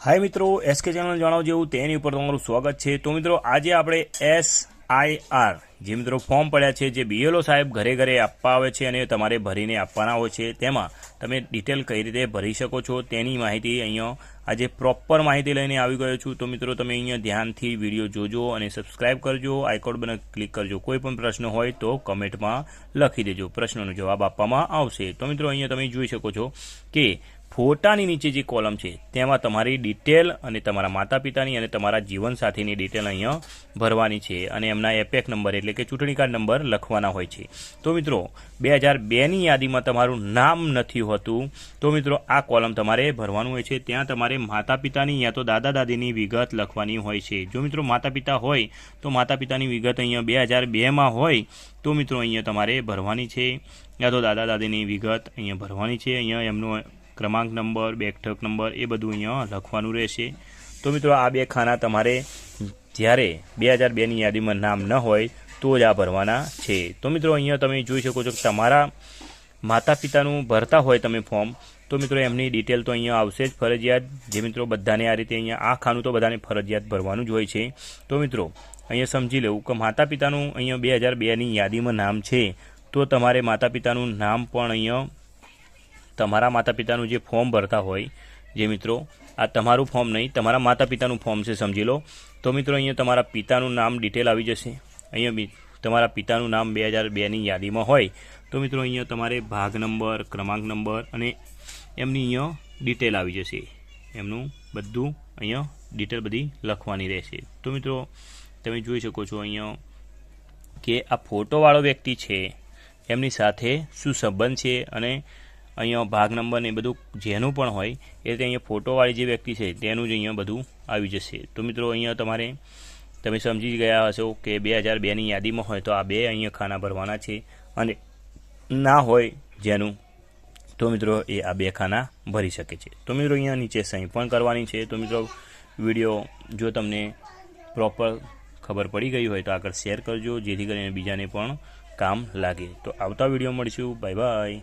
हाय मित्रों SK channel जणाव जेवुं तेनी उपर तमारुं स्वागत है। तो मित्रों आज आपणे SIR जे मित्रों फॉर्म पड्या छे जे BLO साहेब घरे घरे आपवा आवे छे अने तमारे भरीने आपवाना होय छे तेमां तमे डिटेल कई रीते भरी शको छो तेनी माहिती अहींया आज प्रॉपर माहिती लईने आवी गयो छुं। तो मित्रों तमे अहींया ध्यानथी विडियो जोजो अने सब्सक्राइब करजो, आइकॉन बटन क्लिक करजो। कोई पण प्रश्न होय तो कमेंट में लखी देजो, प्रश्नों जवाब आपवामां आवशे। तो मित्रों अहींया तमे जोई शको छो के फोटानी नीचे जे कॉलम छे तेमां तमारी डिटेल अने तमारा माता पितानी अने तमारा जीवनसाथीनी डिटेल अहींया भरवानी छे अने एमना एपेक नंबर एटले के चूंटणी कार्ड नंबर लखवाना होय छे। तो मित्रों 2002 नी यादीमां तमारुं नाम नथी होतुं तो मित्रों आ कॉलम तमारे भरवानुं होय छे। त्यां तमारे माता पितानी या तो दादा दादीनी विगत लखवानी होय छे। जो मित्रों माता पिता होय तो माता पितानी विगत अहींया 2002 मां होय तो मित्रों अहींया तमारे भरवानी छे, या तो दादा दादीनी विगत अहींया भरवानी छे। अहींया एमनो क्रमांक नंबर, बेठक नंबर ए बधुं अहींया लखवानुं रहेशे। तो मित्रों आ बे खाना तमारे ज्यारे 2002 नी यादीमां नाम न होय तो ज आ भरवाना छे। तो मित्रों अहींया तमे जोई शको छो के तमारा माता पितानुं भरता होय तमे फॉर्म तो मित्रों एमनी डिटेल तो अहींया आवशे ज फरजियात। जे मित्रों बधाने आ रीते अहींया आ खानु तो बधाने फरजियात भरवानुं ज होय छे। तो मित्रों अहींया समजी लेवुं के माता पितानुं अहींया 2002 नी यादीमां नाम छे तो तमारे माता पितानुं नाम पण अहींया तमारा माता पितानुं जे फॉर्म भरता होय जे मित्रों आ तमारुं फॉर्म नहीं तमारा माता पितानुं फॉर्म से समझी लो। तो मित्रों अहींया तमारा पितानुं नाम डिटेल आवी जशे। अहींया तमारा पितानुं नाम 2002 नी यादीमां होय तो मित्रों अहींया तमारे भाग नंबर, क्रमांक नंबर अने एमनी अहींया डिटेल आवी जशे। एमनुं बधुं अहींया डिटेल बधी लखवानी रहेशे। तो मित्रों तमे जोई शको छो अहींया के आ फोटोवाळो व्यक्ति छे एमनी साथे शुं संबंध छे अने अहींया भाग नंबर ने बधुं जेनुं पण होय ए रीते अहींया फोटोवाળી जे व्यक्ति छे तेनुं ज अहींया बधुं आवी जशे। तो मित्रों अहींया तमारे तमे समजी गया हशो के 2002 नी यादीमां होय तो आ बे अहींया खाना भरवाना छे अने ना होय जेनुं तो मित्रों ए आ बे खाना भरी शके छे। तो मित्रों अहींया नीचे सही पण करवानी छे। तो मित्रों विडियो जो तमने प्रॉपर खबर पड़ी गई होय तो आगळ शेर करजो जेथी करीने बीजाने पण काम लागे। तो आवता विडियो मळीशुं। Bye bye.